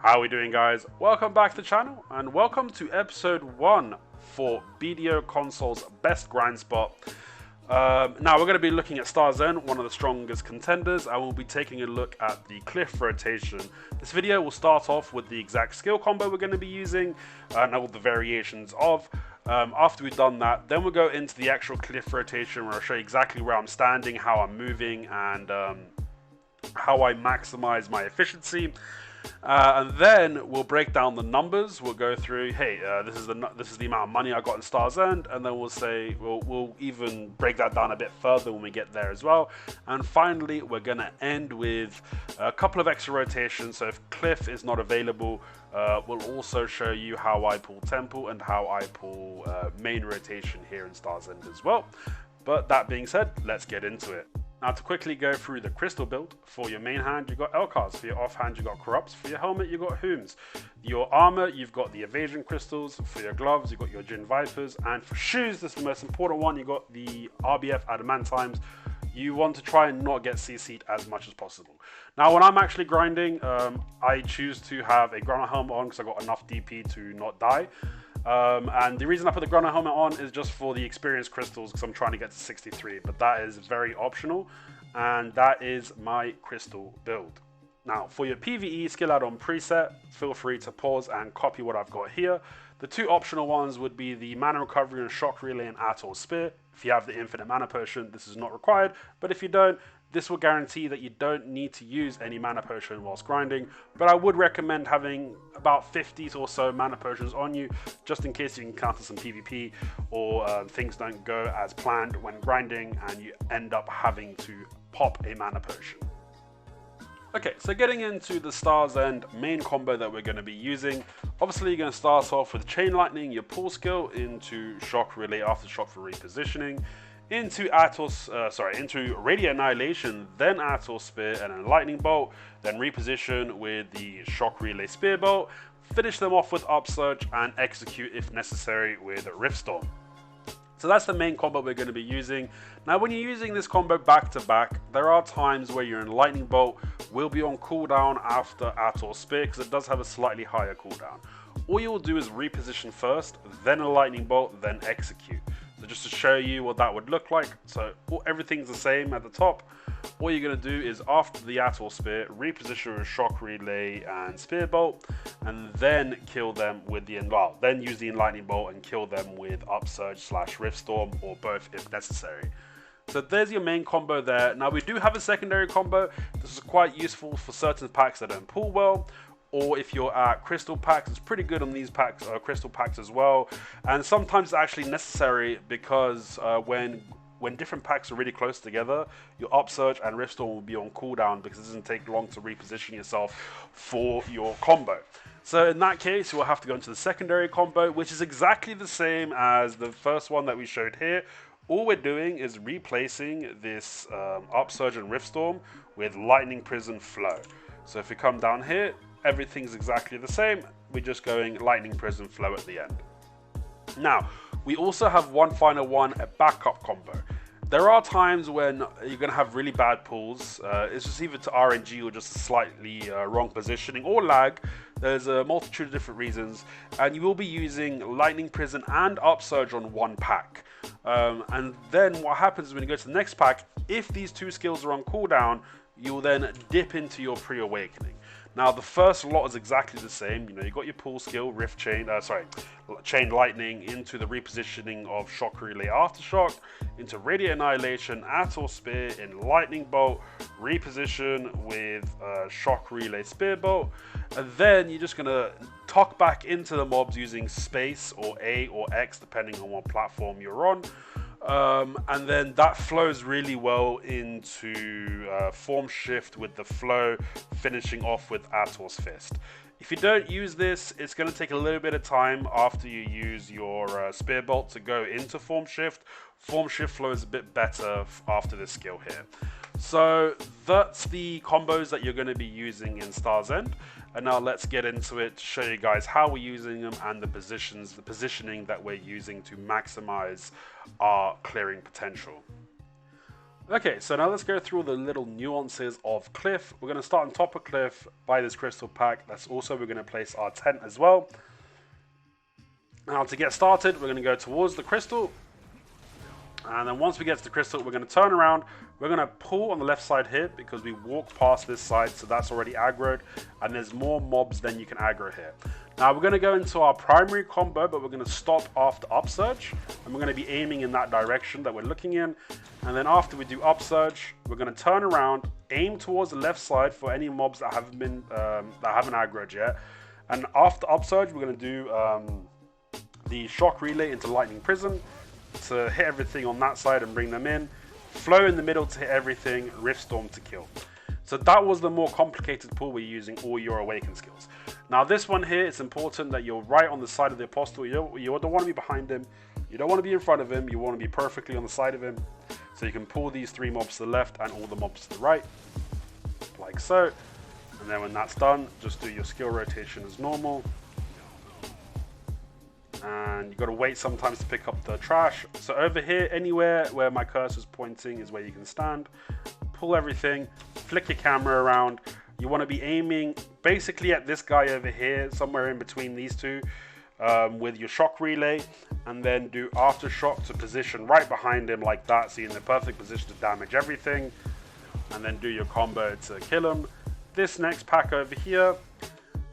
How are we doing, guys? Welcome back to the channel and welcome to episode 1 for BDO Console's best grind spot. Now we're going to be looking at Star Zone, one of the strongest contenders, and we'll be taking a look at the cliff rotation. This video will start off with the exact skill combo we're going to be using and all the variations of. After we've done that, then we'll go into the actual cliff rotation where I'll show you exactly where I'm standing, how I'm moving, and how I maximize my efficiency. And then we'll break down the numbers. We'll go through, hey, this is the amount of money I got in Star's End, and then we'll say we'll even break that down a bit further when we get there as well. And finally, we're gonna end with a couple of extra rotations. So if Cliff is not available, we'll also show you how I pull Temple and how I pull main rotation here in Star's End as well. But that being said, let's get into it. Now to quickly go through the crystal build, for your main hand you've got Elcars, for your offhand you've got Corrupts, for your helmet you've got Hooms, your armor you've got the evasion crystals, for your gloves you've got your Jin Vipers, and for shoes, this is the most important one, you've got the RBF Adamantimes. You want to try and not get CC'd as much as possible. Now when I'm actually grinding, I choose to have a Grana helmet on because I got enough DP to not die. And the reason I put the Grana helmet on is just for the experience crystals because I'm trying to get to 63, but that is very optional, and that is my crystal build. Now for your PvE skill add-on preset, feel free to pause and copy what I've got here. The two optional ones would be the mana recovery and shock relay and Atoll Spear. If you have the infinite mana potion, this is not required, but if you don't, this will guarantee that you don't need to use any mana potion whilst grinding, but I would recommend having about 50 or so mana potions on you, just in case you encounter some PvP or things don't go as planned when grinding and you end up having to pop a mana potion. Okay, so getting into the Star's End main combo that we're going to be using, obviously you're going to start off with Chain Lightning, your pull skill, into Shock Relay, Aftershock for repositioning, into Radiant Annihilation, then Atoll Spear, and then Lightning Bolt, then reposition with the Shock Relay Spear Bolt, finish them off with Upsurge, and execute if necessary with Rift Storm. So that's the main combo we're going to be using. Now when you're using this combo back to back, there are times where your Lightning Bolt will be on cooldown after Atoll Spear because it does have a slightly higher cooldown. All you will do is reposition first, then a Lightning Bolt, then execute. So just to show you what that would look like, so everything's the same at the top. All you're going to do is after the Atoll Spear, reposition with Shock Relay and Spear Bolt, and then kill them with the then use the Lightning Bolt and kill them with Upsurge / Rift Storm, or both if necessary. So there's your main combo there. Now we do have a secondary combo. This is quite useful for certain packs that don't pull well, or if you're at crystal packs. It's pretty good on these packs, crystal packs as well. And sometimes it's actually necessary because when different packs are really close together, your Upsurge and Rift Storm will be on cooldown because it doesn't take long to reposition yourself for your combo. So in that case, you'll have to go into the secondary combo, which is exactly the same as the first one that we showed here. All we're doing is replacing this Upsurge and Rift Storm with Lightning Prison Flow. So if we come down here, everything's exactly the same. We're just going Lightning Prison Flow at the end. Now, we also have one final one, a backup combo. There are times when you're going to have really bad pulls. It's just either to RNG or just a slightly wrong positioning or lag. There's a multitude of different reasons, and you will be using Lightning Prison and Upsurge on one pack. And then what happens is when you go to the next pack, if these two skills are on cooldown, you'll then dip into your pre-awakening. Now the first lot is exactly the same. You know, you got your pull skill, Chain Lightning, into the repositioning of Shock Relay Aftershock, into Radiant Annihilation, Atoll Spear, in Lightning Bolt, reposition with Shock Relay Spear Bolt, and then you're just gonna tuck back into the mobs using space or A or X depending on what platform you're on. And then that flows really well into Form Shift with the flow, finishing off with Atoll's Fist. If you don't use this, it's going to take a little bit of time after you use your Spear Bolt to go into Form Shift. Form Shift flow is a bit better after this skill here. So that's the combos that you're going to be using in Star's End. And now let's get into it to show you guys how we're using them and the positioning that we're using to maximize our clearing potential. Okay, so now let's go through all the little nuances of Cliff. We're going to start on top of Cliff by this crystal pack. That's also, we're going to place our tent as well. Now to get started, we're going to go towards the crystal. And then once we get to the crystal, we're going to turn around. We're going to pull on the left side here because we walked past this side, so that's already aggroed. And there's more mobs than you can aggro here. Now we're going to go into our primary combo, but we're going to stop after upsurge. And we're going to be aiming in that direction that we're looking in. And then after we do upsurge, we're going to turn around, aim towards the left side for any mobs that haven't been that haven't aggroed yet. And after upsurge, we're going to do the shock relay into lightning prison to hit everything on that side and bring them in. Flow in the middle to hit everything. Rift storm to kill. So that was the more complicated pull where you're using all your awaken skills. Now this one here, it's important that you're right on the side of the apostle. You don't want to be behind him. You don't want to be in front of him. You want to be perfectly on the side of him. So you can pull these 3 mobs to the left and all the mobs to the right. Like so. And then when that's done, just do your skill rotation as normal. And you got to wait sometimes to pick up the trash. So over here, anywhere where my cursor's pointing is where you can stand. Pull everything, flick your camera around. You want to be aiming basically at this guy over here, somewhere in between these two, with your shock relay, and then do aftershock to position right behind him like that, so you're in the perfect position to damage everything, and then do your combo to kill him. This next pack over here,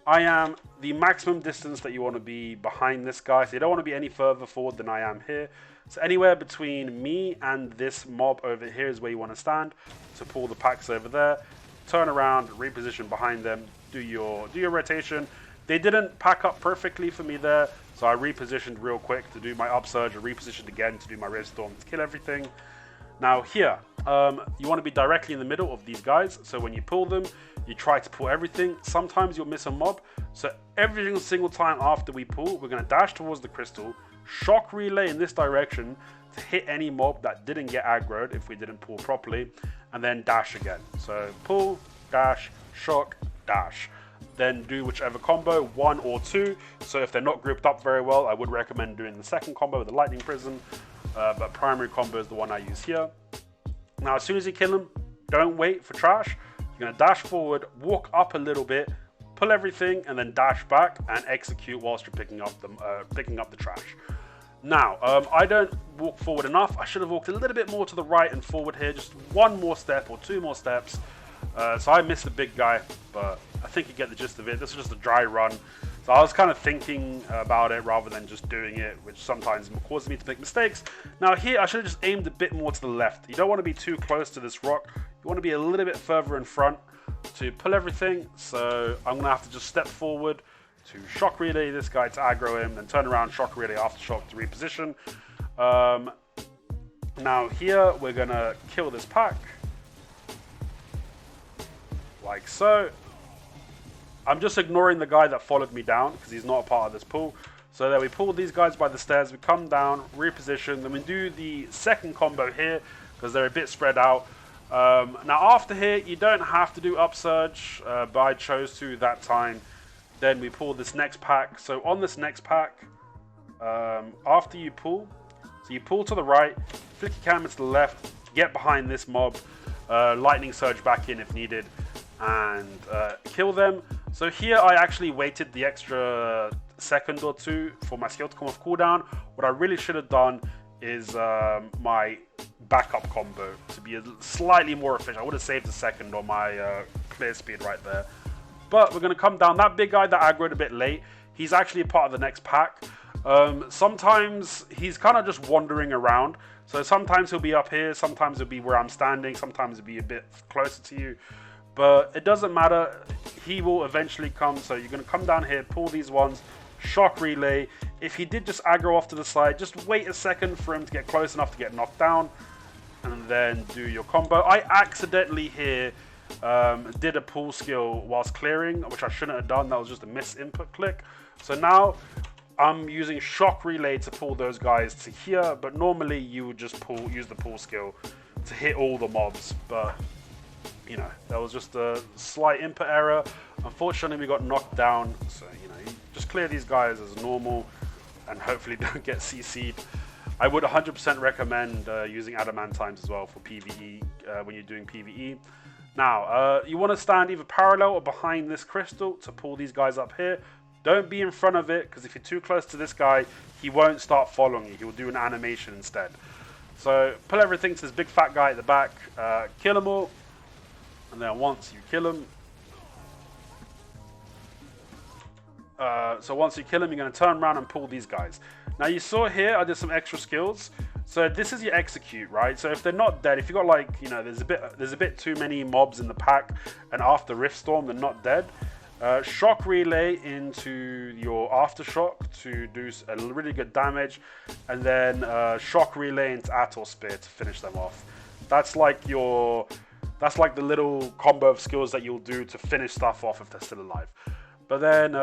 I am the maximum distance that you want to be behind this guy, so you don't want to be any further forward than I am here. So anywhere between me and this mob over here is where you want to stand. So pull the packs over there, turn around, reposition behind them, do your rotation. They didn't pack up perfectly for me there, so I repositioned real quick to do my upsurge, and repositioned again to do my rift storm to kill everything. Now here, you want to be directly in the middle of these guys, so when you pull them, you try to pull everything. Sometimes you'll miss a mob, so every single time after we pull, we're going to dash towards the crystal, shock relay in this direction to hit any mob that didn't get aggroed if we didn't pull properly, and then dash again. So pull, dash, shock, dash. Then do whichever combo, 1 or 2. So if they're not grouped up very well, I would recommend doing the second combo with the lightning prison, but primary combo is the one I use here. Now as soon as you kill them, don't wait for trash. You're going to dash forward, walk up a little bit, pull everything, and then dash back and execute whilst you're picking up the trash. Now, I don't walk forward enough. I should have walked a little bit more to the right and forward here, just 1 more step or 2 more steps. So I missed the big guy, but I think you get the gist of it. This is just a dry run. So I was kind of thinking about it rather than just doing it, which sometimes causes me to make mistakes. Now here, I should have just aimed a bit more to the left. You don't want to be too close to this rock. You want to be a little bit further in front to pull everything. So I'm going to have to just step forward to shock relay this guy to aggro him, then turn around, shock relay aftershock to reposition. Now here, we're going to kill this pack. Like so. I'm just ignoring the guy that followed me down because he's not a part of this pool. So then we pull these guys by the stairs, we come down, reposition, then we do the second combo here because they're a bit spread out. Now after here, you don't have to do upsurge, but I chose to that time. Then we pull this next pack. So on this next pack, after you pull, so you pull to the right, flick your camera to the left, get behind this mob, lightning surge back in if needed, and kill them. So here I actually waited the extra second or 2 for my skill to come off cooldown. What I really should have done is my backup combo to be slightly more efficient. I would have saved a second on my clear speed right there. But we're going to come down. That big guy that aggroed a bit late, he's actually a part of the next pack. Sometimes he's kind of just wandering around. So sometimes he'll be up here, sometimes he'll be where I'm standing, sometimes he'll be a bit closer to you. But it doesn't matter, he will eventually come. So you're going to come down here, pull these ones, shock relay. If he did just aggro off to the side, just wait a second for him to get close enough to get knocked down, and then do your combo. I accidentally here did a pull skill whilst clearing, which I shouldn't have done. That was just a miss input click. So now I'm using shock relay to pull those guys to here, but normally you would just use the pull skill to hit all the mobs. But you know, that was just a slight input error. Unfortunately, we got knocked down. So, you know, you just clear these guys as normal and hopefully don't get CC'd. I would 100% recommend using adamantines as well for PvE when you're doing PvE. Now, you want to stand either parallel or behind this crystal to pull these guys up here. Don't be in front of it, because if you're too close to this guy, he won't start following you. He will do an animation instead. So pull everything to this big fat guy at the back, kill them all, and then once you kill him, so once you kill him, you're going to turn around and pull these guys. Now you saw here, I did some extra skills. So this is your execute, right? So if they're not dead, if you got like, you know, there's a bit too many mobs in the pack, and after Rift Storm they're not dead. Shock relay into your aftershock to do a really good damage, and then shock relay into Atoll Spear to finish them off. That's like the little combo of skills that you'll do to finish stuff off if they're still alive. But then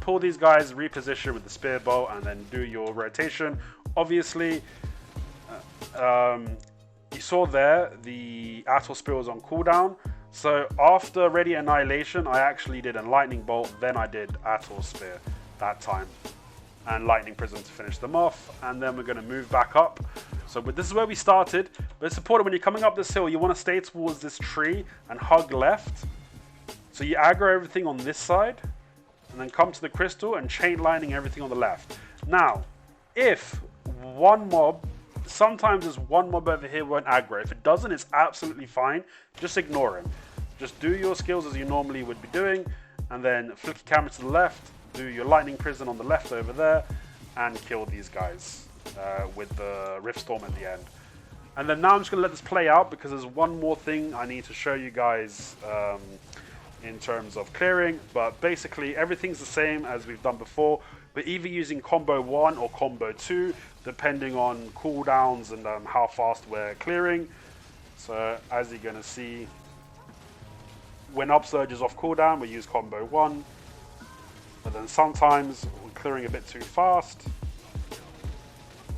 pull these guys, reposition with the spear bolt, and then do your rotation. Obviously, you saw there the Atoll Spear was on cooldown. So after Radiant Annihilation, I actually did a Lightning Bolt, then I did Atoll Spear that time, and Lightning Prism to finish them off, and then we're going to move back up. So this is where we started, but it's important when you're coming up this hill, you want to stay towards this tree and hug left. So you aggro everything on this side, and then come to the crystal and chain lightning everything on the left. Now, if one mob, sometimes there's one mob over here won't aggro. If it doesn't, it's absolutely fine. Just ignore him. Just do your skills as you normally would be doing, and then flick your camera to the left, do your lightning prison on the left over there, and kill these guys with the Rift Storm at the end. And then now I'm just going to let this play out, because there's one more thing I need to show you guys in terms of clearing. But basically everything's the same as we've done before. We're either using combo 1 or combo 2, depending on cooldowns and how fast we're clearing. So as you're going to see, when Upsurge is off cooldown, we use combo 1. But then sometimes we're clearing a bit too fast.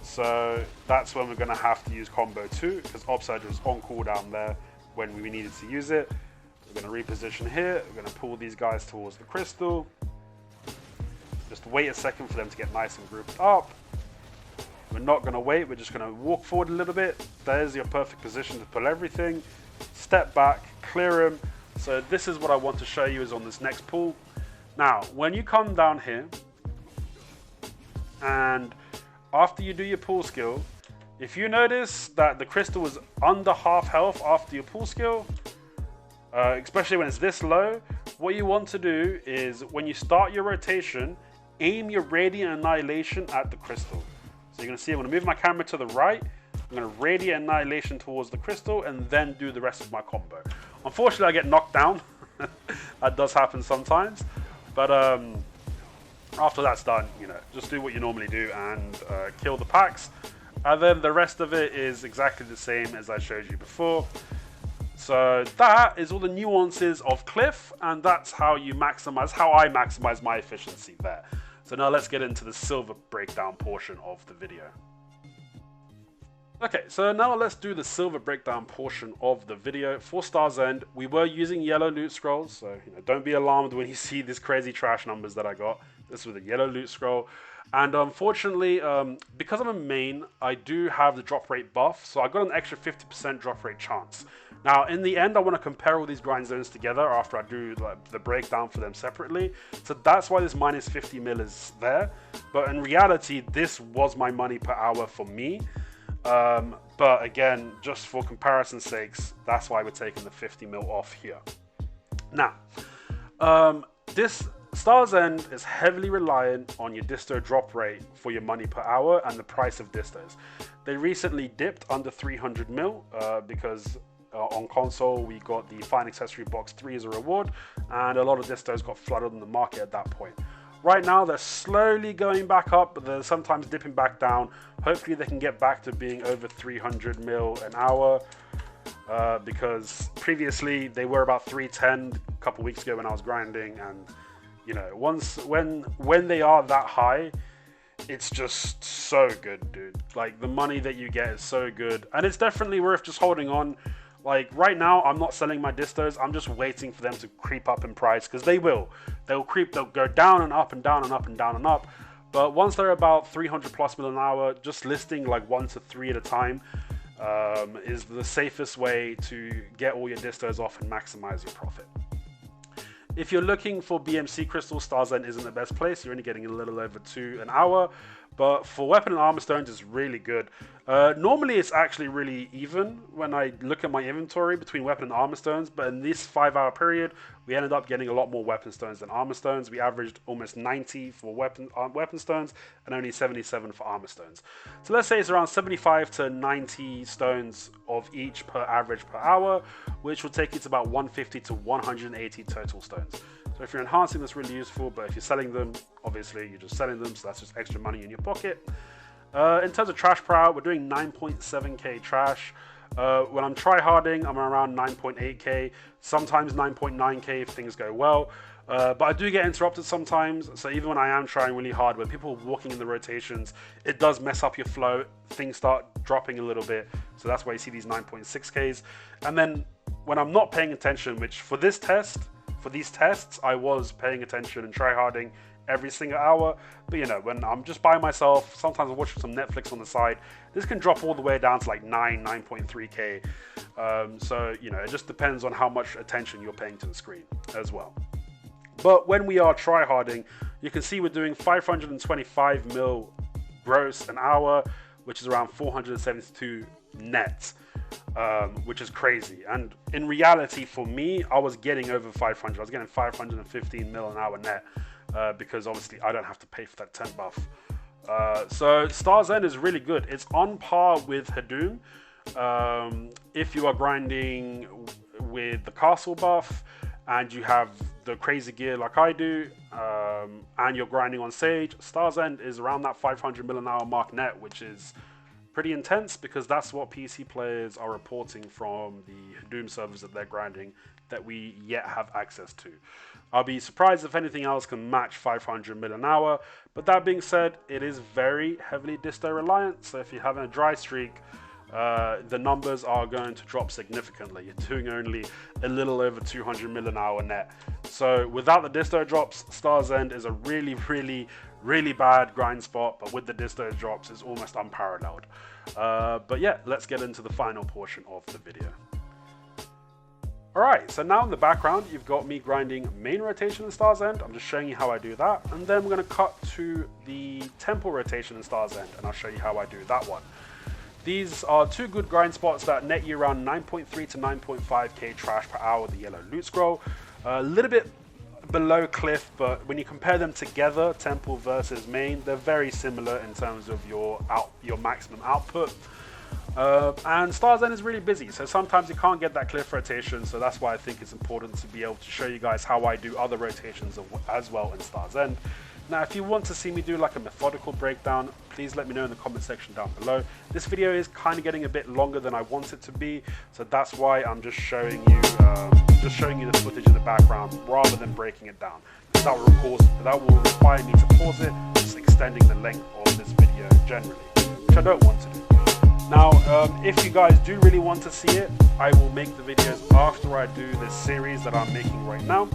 So that's when we're going to have to use combo 2, because Upsurge was on cooldown there when we needed to use it. We're going to reposition here. We're going to pull these guys towards the crystal. Just wait a second for them to get nice and grouped up. We're not going to wait. We're just going to walk forward a little bit. There's your perfect position to pull everything. Step back, clear them. So this is what I want to show you is on this next pull. Now, when you come down here, and after you do your pull skill, if you notice that the crystal is under half health after your pull skill, especially when it's this low, what you want to do is when you start your rotation, aim your Radiant Annihilation at the crystal. So you're going to see I'm going to move my camera to the right, I'm going to Radiant Annihilation towards the crystal, and then do the rest of my combo. Unfortunately, I get knocked down. That does happen sometimes. But after that's done, you know, just do what you normally do and kill the packs. And then the rest of it is exactly the same as I showed you before. So that is all the nuances of Cliff, and that's how I maximize my efficiency there. So now let's get into the silver breakdown portion of the video. Okay, so now let's do the silver breakdown portion of the video. For Star's End, we were using yellow loot scrolls, so don't be alarmed when you see these crazy trash numbers that I got. This was a yellow loot scroll. And unfortunately, because I'm a main, I do have the drop rate buff, so I got an extra 50% drop rate chance. Now, in the end, I want to compare all these grind zones together after I do the breakdown for them separately. So that's why this minus 50 mil is there. But in reality, this was my money per hour for me. But again, just for comparison's sakes, that's why we're taking the 50 mil off here. Now, this Star's End is heavily reliant on your disto drop rate for your money per hour and the price of distos. They recently dipped under 300 mil because on console we got the Fine Accessory Box 3 as a reward, and a lot of distos got flooded in the market at that point. Right now they're slowly going back up, but they're sometimes dipping back down. Hopefully they can get back to being over 300 mil an hour, because previously they were about 310 a couple weeks ago when I was grinding, and when they are that high, it's just so good, dude. Like, the money that you get is so good, and it's definitely worth just holding on. Like, right now, I'm not selling my distos. I'm just waiting for them to creep up in price, because they will. They'll creep. They'll go down and up and down and up and down and up. But once they're about 300 plus mil an hour, just listing like 1 to 3 at a time is the safest way to get all your distos off and maximize your profit. If you're looking for BMC crystals, Star's End isn't the best place. You're only getting a little over 2 an hour. But for weapon and armor stones, it's really good. Normally, it's actually really even when I look at my inventory between weapon and armor stones. But in this 5-hour period, we ended up getting a lot more weapon stones than armor stones. We averaged almost 90 for weapon stones and only 77 for armor stones. So let's say it's around 75 to 90 stones of each per average per hour, which will take you to about 150 to 180 total stones. So if you're enhancing, that's really useful, but if you're selling them, obviously you're just selling them, so that's just extra money in your pocket. In terms of trash per hour, we're doing 9.7k trash. When I'm tryharding, I'm around 9.8k, sometimes 9.9k if things go well. But I do get interrupted sometimes, so even when I am trying really hard, when people are walking in the rotations, it does mess up your flow. Things start dropping a little bit, so that's why you see these 9.6ks. And then when I'm not paying attention, which for these tests, I was paying attention and tryharding every single hour. But you know, when I'm just by myself, sometimes I'm watching some Netflix on the side, this can drop all the way down to like 9.3k. So you know, it just depends on how much attention you're paying to the screen as well. But when we are tryharding, you can see we're doing 525 mil gross an hour, which is around 472 net. Which is crazy. And in reality, for me, I was getting over 500. I was getting 515 mil an hour net because obviously I don't have to pay for that 10 buff. So Star's End is really good. It's on par with Hadum. If you are grinding with the castle buff and you have the crazy gear like I do, and you're grinding on Sage, Star's End is around that 500 mil an hour mark net, which is pretty intense because that's what PC players are reporting from the Doom servers that they're grinding that we yet have access to. I'll be surprised if anything else can match 500 mil an hour, but that being said, it is very heavily disto reliant, so if you're having a dry streak, the numbers are going to drop significantly. You're doing only a little over 200 mil an hour net. So without the disto drops, Star's End is a really bad grind spot, but with the disto drops, it's almost unparalleled. But yeah, let's get into the final portion of the video. Alright, so now in the background, you've got me grinding main rotation in Star's End. I'm just showing you how I do that. And then we're going to cut to the temple rotation in Star's End, and I'll show you how I do that one. These are two good grind spots that net you around 9.3 to 9.5k trash per hour with the yellow loot scroll. A little bit below cliff, but when you compare them together, temple versus main, they're very similar in terms of your maximum output. And Star's End is really busy, so sometimes you can't get that cliff rotation, so that's why I think it's important to be able to show you guys how I do other rotations as well in Star's End. Now, if you want to see me do like a methodical breakdown, please let me know in the comment section down below. This video is kind of getting a bit longer than I want it to be, so that's why I'm just showing you the footage in the background rather than breaking it down. That will require me to pause it, just extending the length of this video generally, which I don't want to do. Now, if you guys do really want to see it, I will make the videos after I do this series that I'm making right now.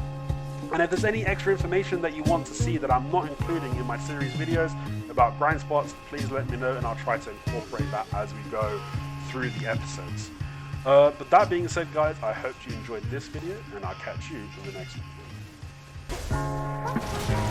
And if there's any extra information that you want to see that I'm not including in my series videos about grind spots, please let me know and I'll try to incorporate that as we go through the episodes. But that being said, guys, I hope you enjoyed this video and I'll catch you in the next one.